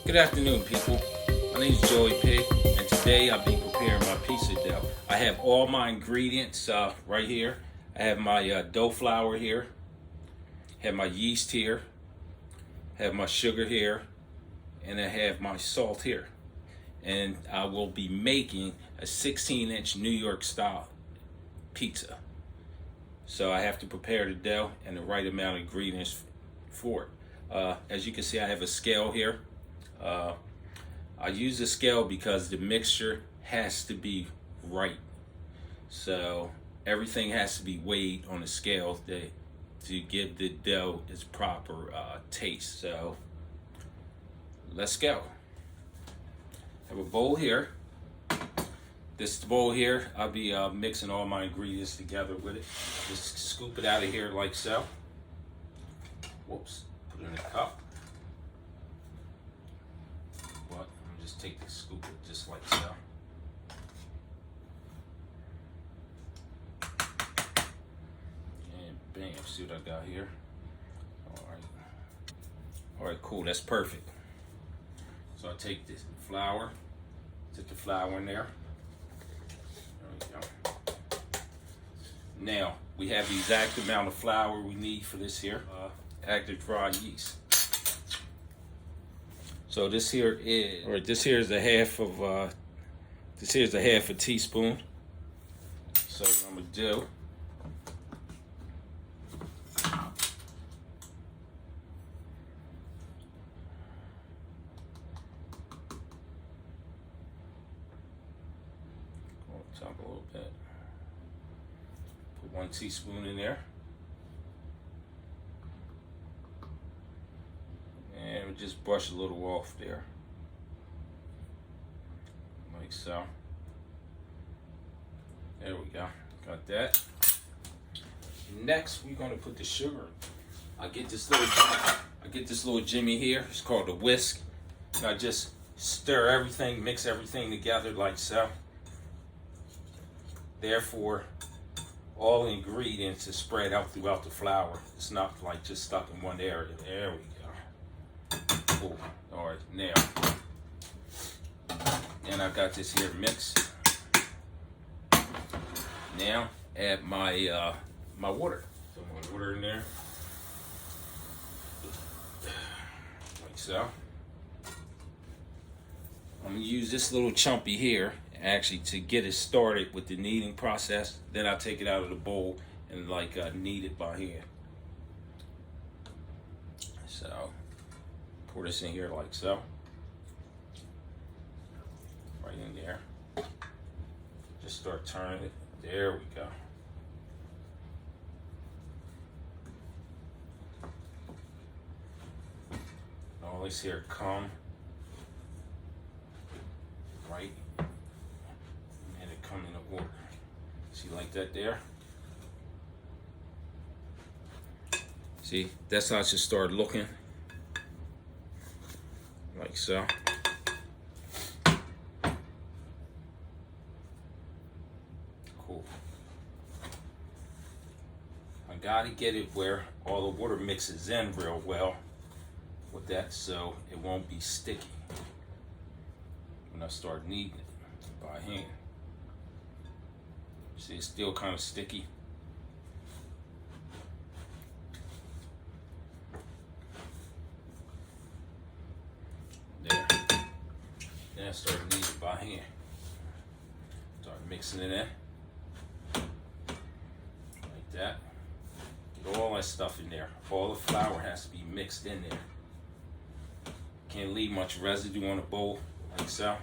Good afternoon, people. My name is Joey Pig, and today I'll be preparing my pizza dough. I have all my ingredients right here. I have my dough flour here, have my yeast here, have my sugar here, and I have my salt here. And I will be making a 16-inch New York style pizza. So I have to prepare the dough and the right amount of ingredients for it. As you can see, I have a scale here. I use the scale because the mixture has to be right. So everything has to be weighed on the scale to give the dough its proper taste. So let's go. I have a bowl here. This bowl here, I'll be mixing all my ingredients together with it. Just scoop it out of here like so. Whoops, put it in a cup. Just take the scoop it just like so. And bam, see what I got here. Alright, cool, that's perfect. So I take this flour, put the flour in there. There we go. Now, we have the exact amount of flour we need for this here. Active dry yeast. So this here is a half a teaspoon. So what I'm gonna do, go on top a little bit. Put 1 teaspoon in there. And we just brush a little off there, like so. There we go, got that. Next, we're gonna put the sugar. I get this little Jimmy here. It's called a whisk. And I just stir everything, mix everything together like so. Therefore, all the ingredients is spread out throughout the flour. It's not like just stuck in one area. There we go. Cool. All right, now, and I got this here mixed. Now, add my my water. So my water in there, like so. I'm gonna use this little chumpy here, actually, to get it started with the kneading process. Then I'll take it out of the bowl and knead it by hand. So. Pour this in here like so. Right in there. Just start turning it. There we go. All this here come right, and it come in the order. See, like that there? See, that's how it should start looking. Like so. Cool. I gotta get it where all the water mixes in real well with that, so it won't be sticky when I start kneading it by hand. See, it's still kind of sticky. Then I start kneading it by hand. Start mixing it in. Like that. Get all that stuff in there. All the flour has to be mixed in there. Can't leave much residue on the bowl, like so.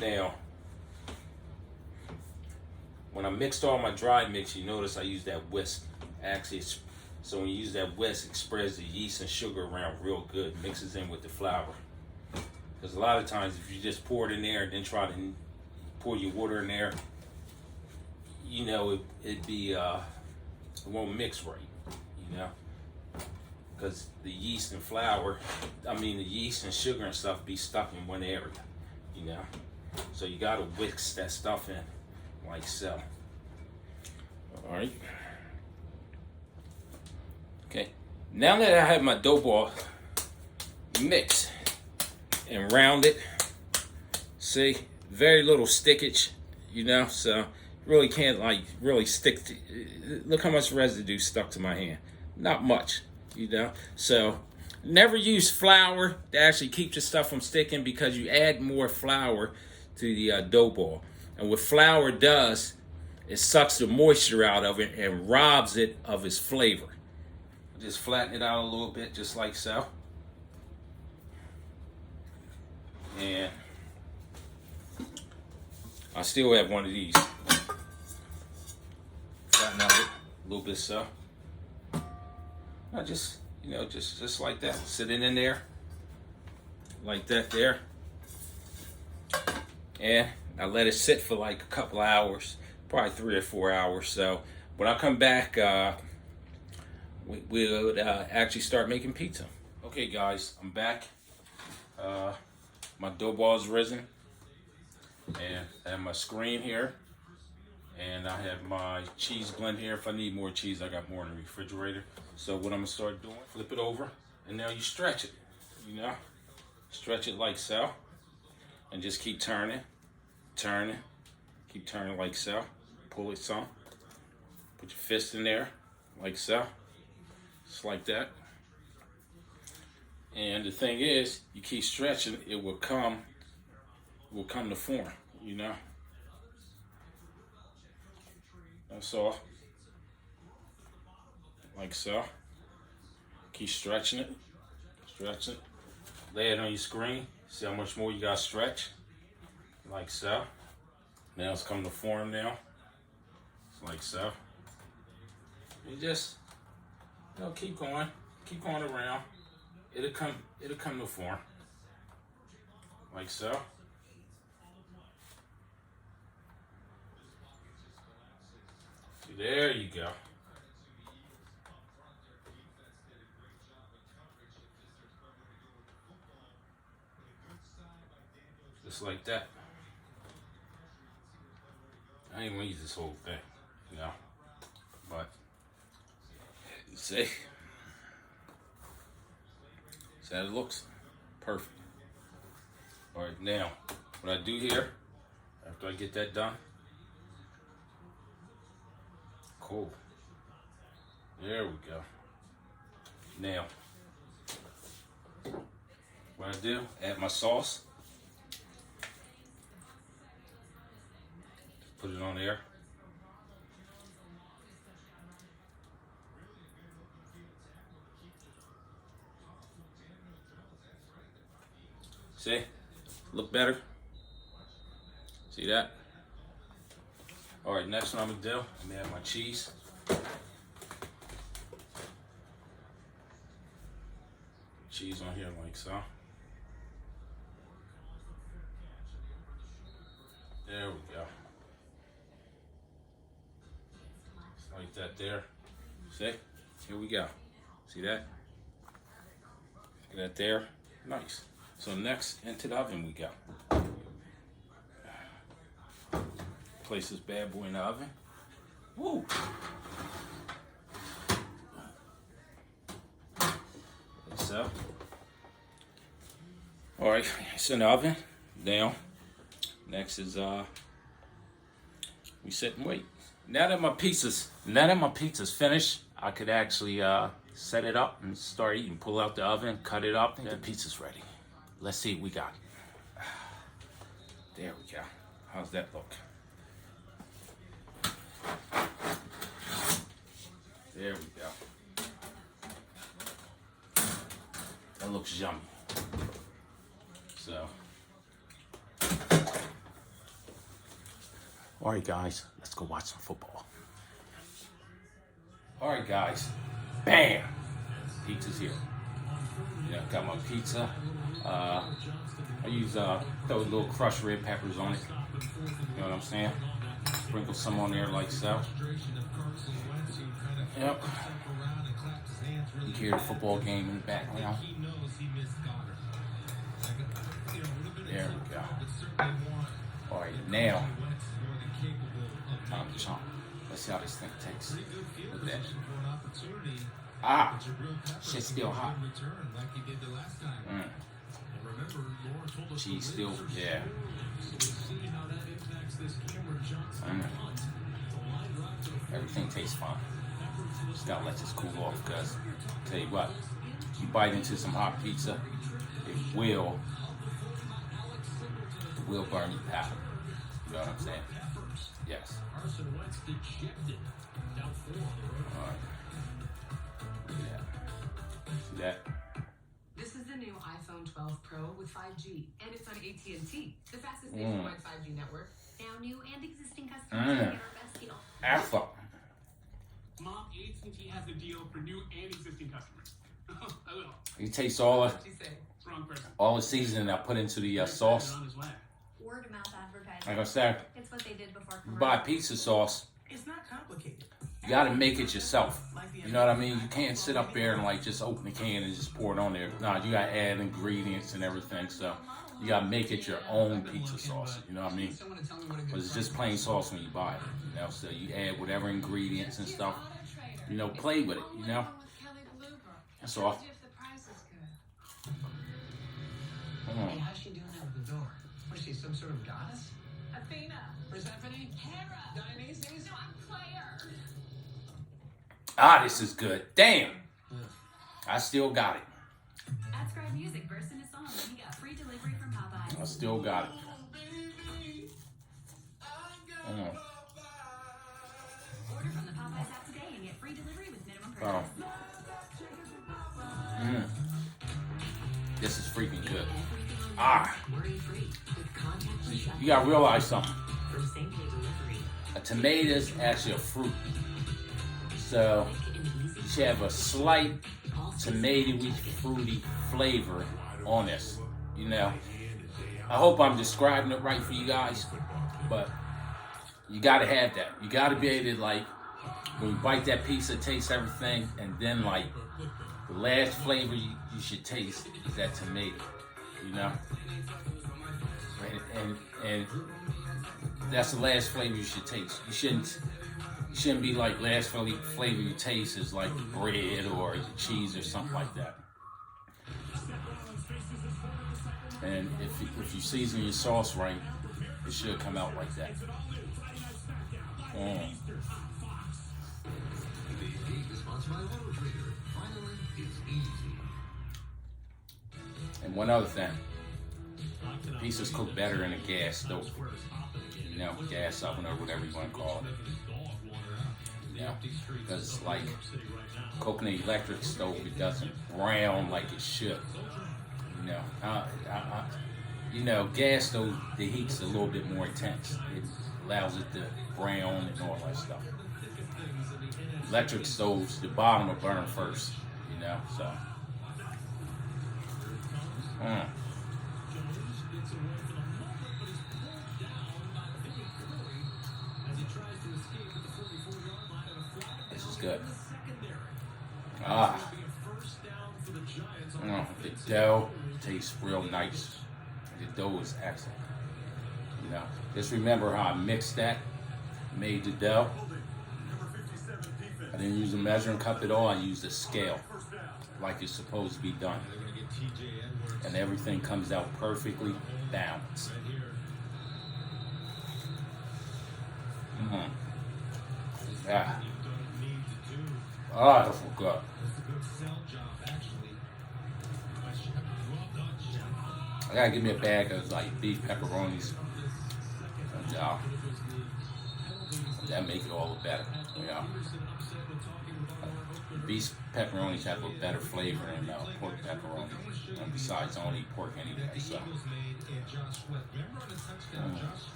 Now, when I mixed all my dry mix, you notice I used that whisk. Actually, so when you use that whisk, it spreads the yeast and sugar around real good, mixes in with the flour. Because a lot of times, if you just pour it in there and then try to pour your water in there, you know, it won't mix right, you know? Because the yeast and the yeast and sugar and stuff be stuck in one area, you know? So you gotta whisk that stuff in, like so. All right. Okay, Now that I have my dough ball mixed and rounded, see, very little stickage, you know, so really can't like really stick to, look how much residue stuck to my hand. Not much, you know. So never use flour to actually keep the stuff from sticking, because you add more flour to the dough ball. And what flour does, it sucks the moisture out of it and robs it of its flavor. Just flatten it out a little bit, just like so. And I still have one of these. Flatten out a little bit so. I just, you know, just like that. Sit it in there. Like that there. And I let it sit for like a couple hours. Probably 3 or 4 hours. So when I come back, we'll actually start making pizza. Okay guys, I'm back. My dough ball is risen. And I have my screen here. And I have my cheese blend here. If I need more cheese, I got more in the refrigerator. So what I'm gonna start doing, flip it over, and now you stretch it, you know? Stretch it like so. And just keep turning, keep turning like so. Pull it some. Put your fist in there, like so. Just like that. And the thing is, you keep stretching, it will come to form, you know? That's all. Like so. Keep stretching it. Stretch it. Lay it on your screen. See how much more you gotta stretch. Like so. Now it's coming to form now. Like so. You just, you know, keep going around. It'll come to form. Like so. There you go. Just like that. I ain't gonna use this whole thing, you know. But see how it looks. Perfect. Alright, now what I do here, after I get that done. Cool. There we go. Now, what I do, add my sauce. Put it on there. See? Look better? See that? Alright, next one I'm gonna do, I'm gonna add my cheese. Cheese on here like so. There we go. Just like that there. See? Here we go. See that? See that there? Nice. So next, into the oven we go. Place this bad boy in the oven. Woo! So, all right, it's in the oven. Now, next is we sit and wait. Now that my pizza's finished, I could actually set it up and start eating. Pull out the oven, cut it up, and the pizza's ready. Let's see what we got. There we go. How's that look? There we go. That looks yummy. So, all right, guys, let's go watch some football. All right, guys, bam, pizza's here. Yeah, got my pizza. I use throw a little crushed red peppers on it. You know what I'm saying? Sprinkle some on there like so. Yep. You hear the football game in the background. There we go. All right, now time to chomp. Let's see how this thing tastes. Look at that. Ah, shit's still hot. Cheese still, yeah. Everything tastes fine. Just gotta let this cool off, because tell you what, you bite into some hot pizza, it will burn your palate. You know what I'm saying? Yes. Alright. Yeah. See that? This is the new iPhone 12 Pro with 5G, and it's on AT&T, the fastest nationwide 5G network. Now new and existing customers can get our best deal. Alpha. Mom, AT&T has a deal for new and existing customers. I will. You taste all Wrong person. the seasoning I put into the sauce. On his way. Word of mouth advertising. Like I said, It's what they did before you commercial. buy pizza sauce, It's not complicated. you gotta make it yourself. You know what I mean? You can't sit up there and like just open the can and just pour it on there. Nah, you gotta add ingredients and everything. So you gotta make it your own pizza sauce. You know what I mean? But it's just plain sauce when you buy it. You know, so you add whatever ingredients and stuff. You know, play with it. You know, that's all. Hey, how's she doing out the door? Was she some sort of goddess? Athena. Persephone? Hera. Dionysus? No, I'm Claire. Ah, this is good. Damn, I still got it. At Scribe Music burst into song and he got free delivery from Popeyes. I still got it. Order from the Popeyes app today and get free delivery with minimum Oh. purchase. This is freaking good. Everything Ah, worry-free with contactless you gotta realize something. from same-day delivery. A tomato is actually a fruit. So you should have a slight tomatoey, fruity flavor on this. You know, I hope I'm describing it right for you guys, but you gotta have that. You gotta be able to, like, when you bite that pizza, taste everything, and then like the last flavor you should taste is that tomato. You know, and that's the last flavor you should taste. You shouldn't be like last flavor you taste is like bread or cheese or something like that. And if you season your sauce right, it should come out like that. And one other thing, pizzas cook better in a gas stove. You know, gas oven or whatever you want to call it. You know, because like cooking an electric stove, it doesn't brown like it should. You know, gas stove, the heat's a little bit more intense. It allows it to brown and all that stuff. Electric stoves, the bottom will burn first. You know, so. This is good. The dough tastes real nice. The dough is excellent. You know, just remember how I mixed that, made the dough. I didn't use a measuring cup at all. I used a scale, like it's supposed to be done. And everything comes out perfectly balanced. Yeah. Ah, that's good. I gotta give me a bag of like beef pepperonis. And, that make it all the better. You know, beef pepperonis have a better flavor than pork pepperoni. And besides, I don't eat pork anyway, so.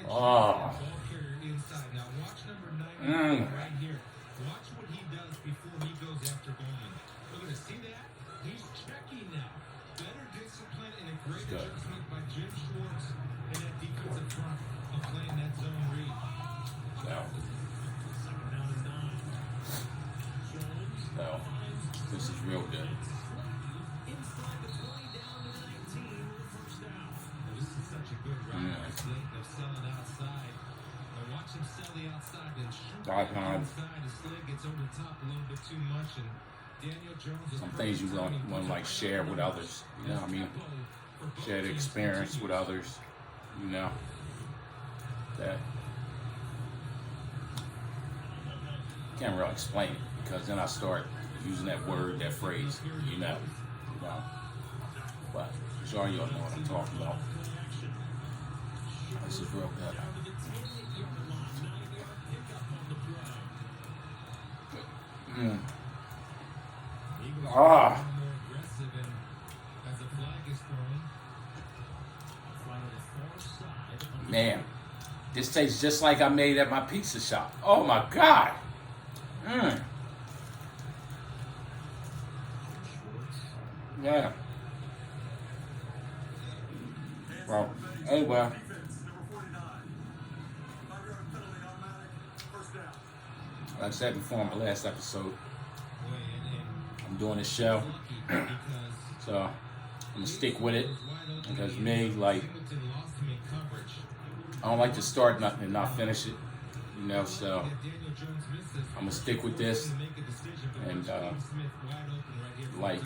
Oh. Watch what he does before he goes after Bowman. We're going to see that. He's checking now. Better discipline and a great adjustment by Jim Schwartz and that defensive front of playing that zone read. So, this is real good. Inside the 20, down to 19, first down. This is such a good run of selling outside. watch him sell the outside and shoot Right back on. inside. His leg gets over the top a little bit too much, and Daniel Jones is Some things you want to like share with others. You know what I mean? Share the experience with others. You know that can't really explain it because then I start using that word, that phrase. You know. But sure you all know what I'm talking about. This is real good. Ah. Man, this tastes just like I made at my pizza shop. Oh my God. Yeah. Well, anyway. Like I said before in my last episode, I'm doing a show. So I'm gonna stick with it. Because me, like, I don't like to start nothing and not finish it. You know, so I'm gonna stick with this and like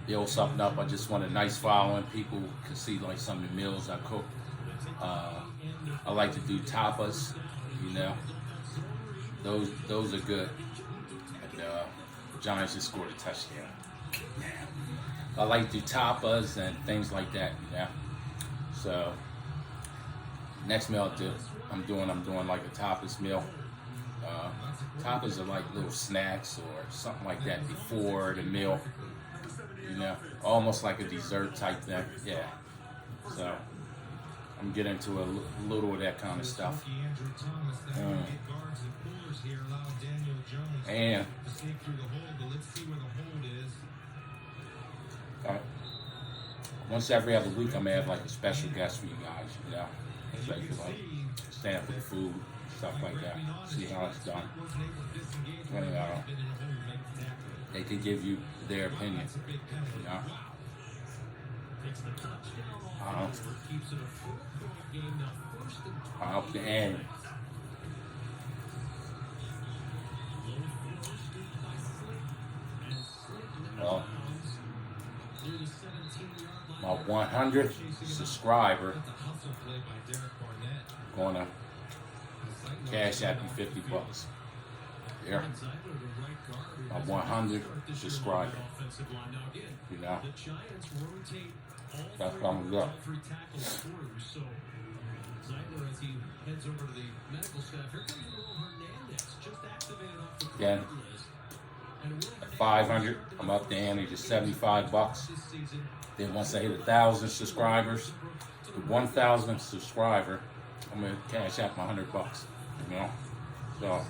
build something up. I just want a nice following. People can see like some of the meals I cook. I like to do tapas. You know, those are good. And Giants just scored a touchdown. I like to do tapas and things like that. You know, so next meal I'm doing like a tapas meal. Tapas are like little snacks or something like that before the meal. You know, almost like a dessert type thing. Yeah. So I'm getting into a little of that kind of stuff. And once every other week, I'm gonna have like a special guest for you guys. You know, so you can like stand up with the food, stuff like that. See how it's done. And, they can give you their opinion. You know. I hope the end. Well, my 100th subscriber gonna cash out me $50. Yeah. My 100th subscriber. You know. That's what I'm gonna go. Again, at 500, I'm up the ante to $75. Then once I hit 1,000 subscribers, the 1,000th subscriber, I'm gonna cash out my $100. You know, so.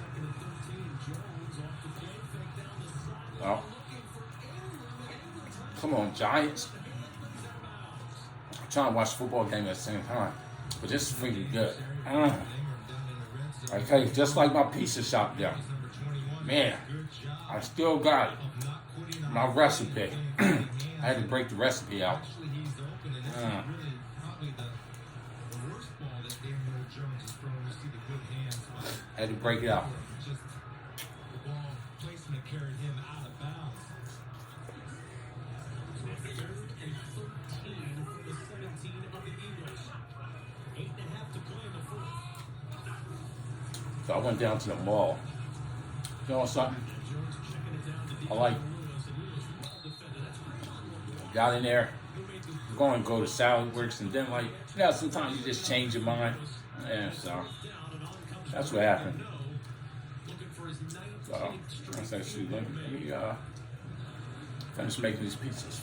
Well, come on, Giants. I'm trying to watch the football game at the same time, but this is freaking good. Okay, just like my pizza shop there. Man, I still got my recipe. I had to break the recipe out. I had to break it out. So I went down to the mall. You know something? I got in there, going to go to Salad Works, and then sometimes you just change your mind. Yeah, so that's what happened. So I said, shoot, let me finish making these pizzas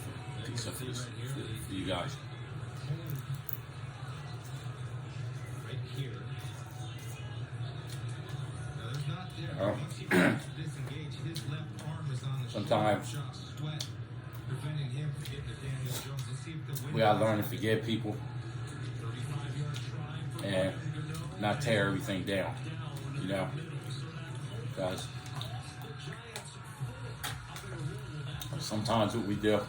for you guys. Sometimes we gotta learn to forgive people and not tear everything down, you know, because sometimes what we do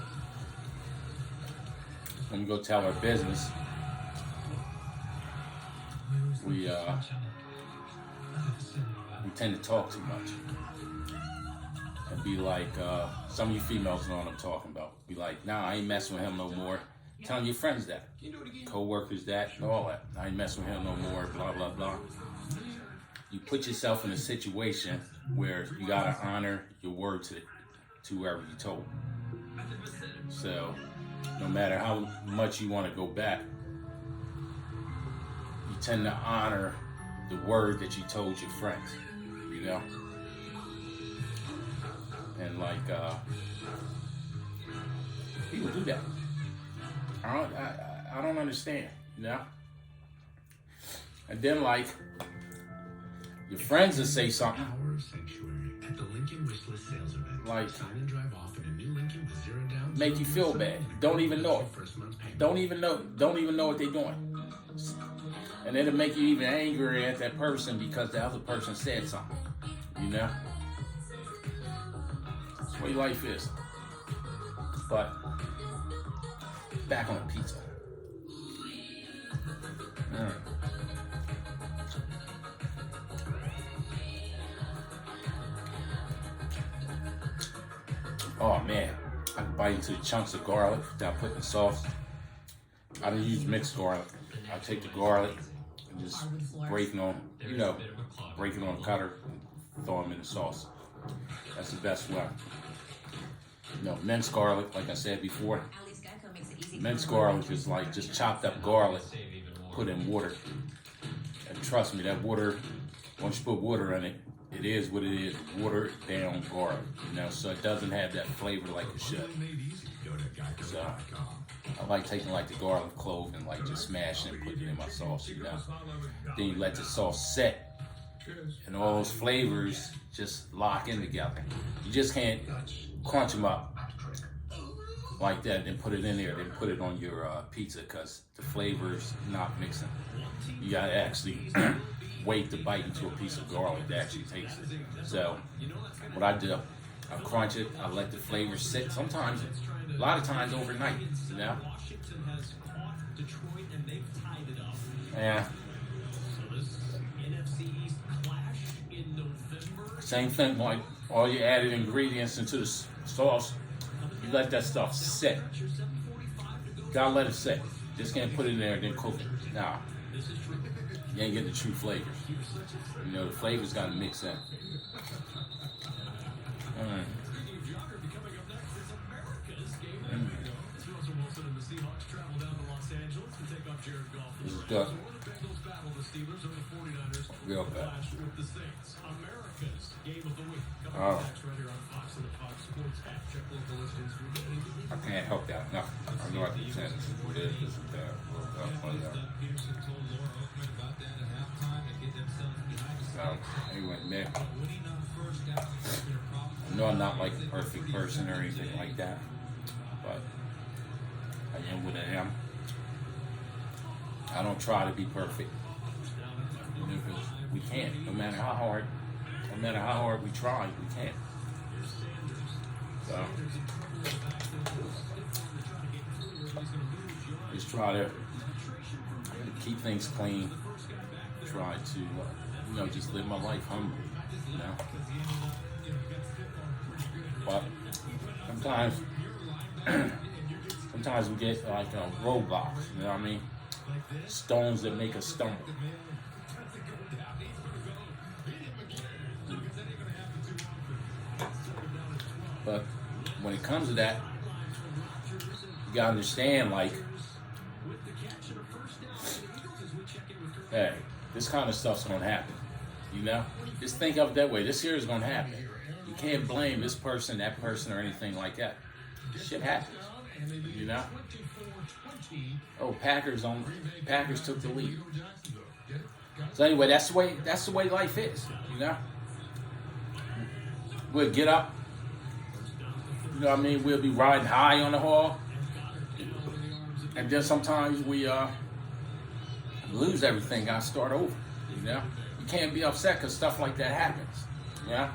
when we go tell our business, tend to talk too much. And be like, some of you females know what I'm talking about. Be like, nah, I ain't messing with him no more. Telling your friends that, co-workers that, and all that. I ain't messing with him no more, blah, blah, blah. You put yourself in a situation where you gotta honor your word to whoever you told. So, no matter how much you want to go back, you tend to honor the word that you told your friends, you know? And like, people do that. I don't understand, you know? And then like, your friends will say something. Power of Sanctuary at the Lincoln Wishlist sales event. Like, Sign and drive off in a new Lincoln with zero down. make you feel bad. Don't even know it. Don't even know what they're doing. And it'll make you even angry at that person because the other person said something. You know? That's the way life is. But back on the pizza. Oh man, I can bite into chunks of garlic without putting sauce. I don't use mixed garlic. I take the garlic and just break it on, break it on a cutter and throw them in the sauce. That's the best way. Minced garlic, like I said before, minced garlic is like just chopped up garlic, put in water. And trust me, that water, once you put water in it, it is what it is, watered down garlic, so it doesn't have that flavor like it should. So I like taking like the garlic clove and like just smashing it and putting it in my sauce, Then you let the sauce set and all those flavors just lock in together. You just can't crunch them up like that, then put it in there, then put it on your pizza because the flavor's not mixing. You gotta actually wait to bite into a piece of garlic to actually taste it. So what I do, I crunch it, I let the flavor sit. Sometimes, a lot of times overnight, Yeah. Same thing, like all your added ingredients into the sauce, you let that stuff sit. Gotta let it sit. Just can't put it in there and then cook it. Nah. You ain't getting the true flavors. The flavors gotta mix in. This is good. Real good. Oh. I can't help that. No. I know I can sense what it is. This is that. So, anyway, man. I know I'm not like a perfect person or anything like that, but I am what I am. I don't try to be perfect. Because we can't. No matter how hard we try, we can't. So just try to keep things clean. Try to, just live my life humble. But sometimes we get like roadblocks. You know what I mean? Stones that make us stumble. But when it comes to that, you gotta understand, like, hey, this kind of stuff's gonna happen. Just think of it that way. This here is gonna happen. You can't blame this person, that person, or anything like that. Shit happens. Oh, Packers took the lead. So anyway, that's the way life is. We'll get up. We'll be riding high on the hall, and then sometimes we lose everything. Gotta start over. You can't be upset because stuff like that happens. Yeah.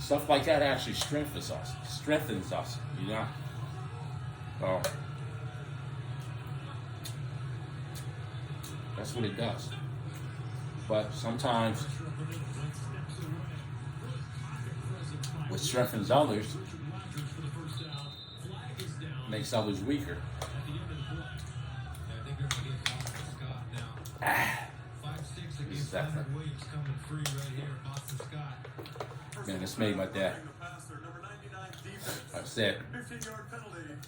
stuff like that actually strengthens us, you know. So that's what it does. But sometimes what strengthens others makes others weaker. Exactly. Man, this made my day. Like I said,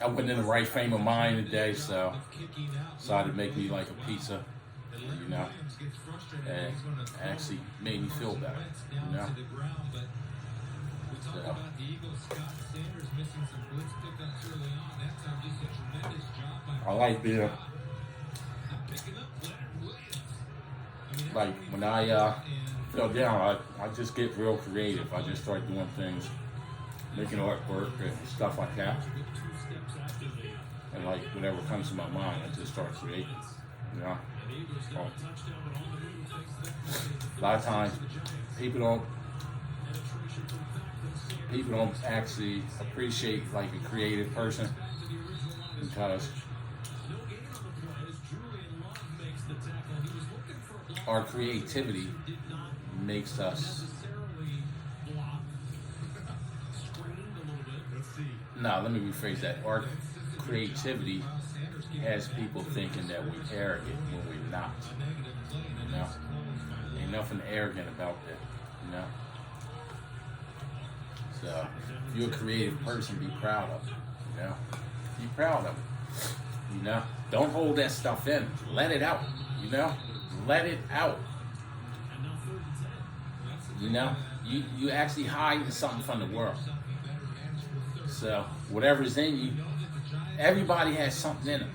I wasn't in the right frame of mind today, so decided to make me like a pizza, you know, and actually made me feel better, you know. So, I like being like when I fell down, I just get real creative. I just start doing things, making artwork and stuff like that. And like whatever comes to my mind, I just start creating. You know? So, a lot of times people don't actually appreciate like a creative person because our creativity makes us. No, let me rephrase that. Our creativity has people thinking that we're arrogant when we're not. You know? Ain't nothing arrogant about that, you know? So, if you're a creative person, be proud of it, you know? Be proud of it, you know? Don't hold that stuff in. Let it out, you know? Let it out. You know? You actually hiding something from the world. So, whatever's in you, everybody has something in them,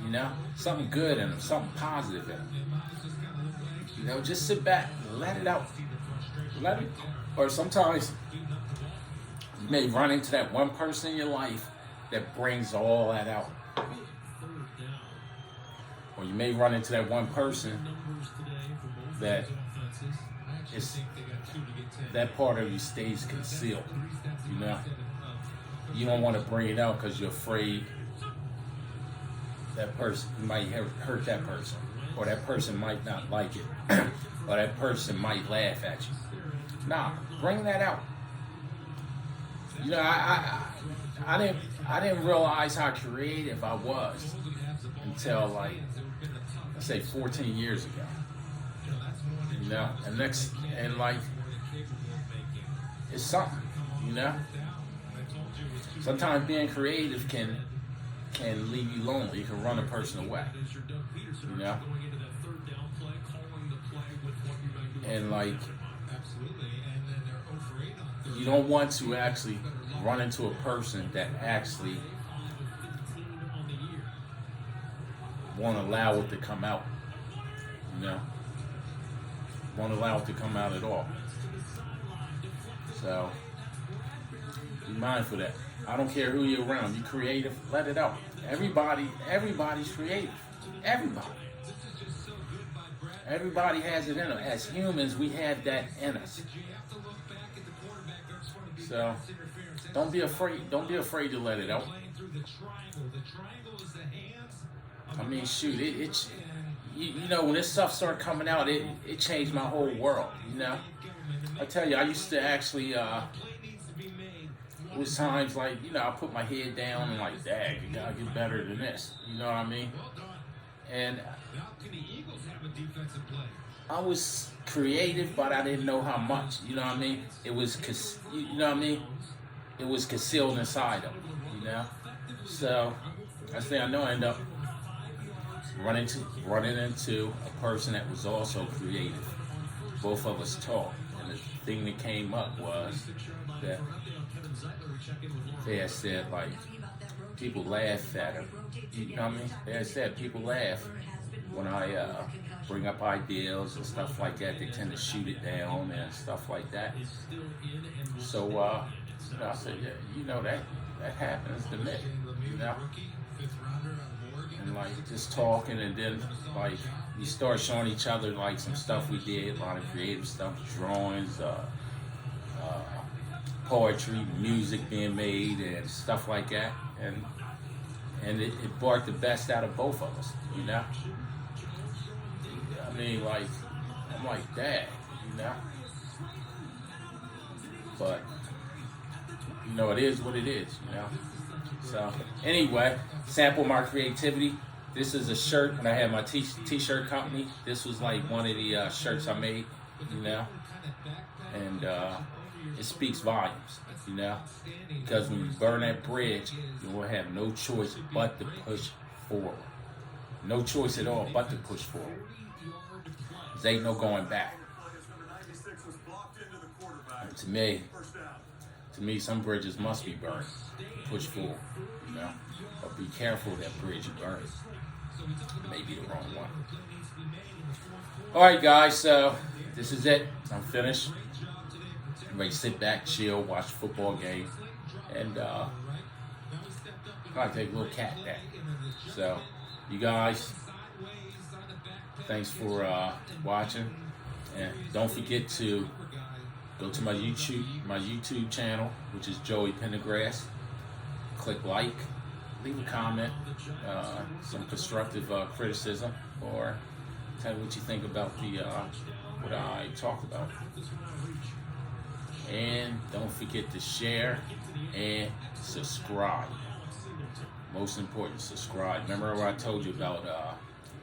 you know? Something good in them, something positive in them. You know, just sit back and let it out. Let it. Or sometimes you may run into that one person in your life that brings all that out. Or you may run into that one person that is, that part of you stays concealed, you know? You don't want to bring it out because you're afraid that person might hurt that person, or that person might not like it, or that person might laugh at you. Nah, bring that out. You know, I didn't realize how creative I was until like, let's say 14 years ago. You know, and like, it's something, you know? Sometimes being creative can leave you lonely. It can run a person away, you know? And like, you don't want to actually run into a person that actually won't allow it to come out, you know? Won't allow it to come out at all. So, be mindful of that. I don't care who you're around. You creative, let it out. Everybody's creative. Everybody has it in them. As humans, we have that in us. So, don't be afraid. Don't be afraid to let it out. I mean, shoot, you know, when this stuff started coming out, it changed my whole world, you know? I tell you, I used to actually, it was times like, you know, I put my head down and like, dang, you gotta get better than this, you know what I mean? And I was creative, but I didn't know how much, you know what I mean? It was, you know what I mean? It was concealed inside of me, you know? So, I say I know I end up running into a person that was also creative. Both of us talked, and the thing that came up was that they had said, like, people laugh at her. You know what I mean? They had said people laugh when I bring up ideas and stuff like that. They tend to shoot it down and stuff like that. So, you know, I said, yeah, you know, that happens to me, you know? And like just talking, and then like we start showing each other like some stuff we did, a lot of creative stuff, drawings, poetry, music being made, and stuff like that. And it brought the best out of both of us, you know? I mean, like, I'm like, dad, you know? But, you know, it is what it is, you know? So, anyway, sample my creativity. This is a shirt, and I have my t-shirt company. This was like one of the shirts I made, you know? And it speaks volumes, you know? Because when you burn that bridge, you will have no choice but to push forward. No choice at all but to push forward. There ain't no going back. And to me, some bridges must be burned. Push forward, you know? But be careful of that bridge you burn. Maybe the wrong one. Alright guys, so this is it. I'm finished. I'm ready to sit back, chill, watch a football game, and probably take a little cat nap. So, you guys, thanks for watching, and don't forget to go to my YouTube channel, which is Joey Pendergrass. Click like, leave a comment, some constructive criticism, or tell me what you think about the what I talked about. And don't forget to share and subscribe. Most important, subscribe. Remember what I told you about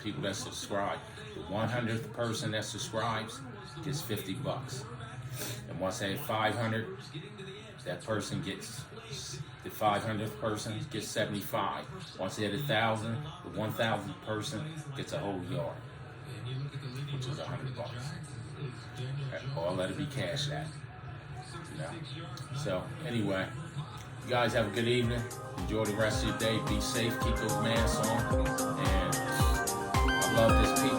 people that subscribe? The 100th person that subscribes gets $50. And once I hit 500, that person gets, the 500th person gets 75. Once I hit 1,000, the 1,000th person gets a whole yard, which is $100. Or let it be cash that. You know? So anyway, you guys have a good evening. Enjoy the rest of your day. Be safe. Keep those masks on. And I love this people.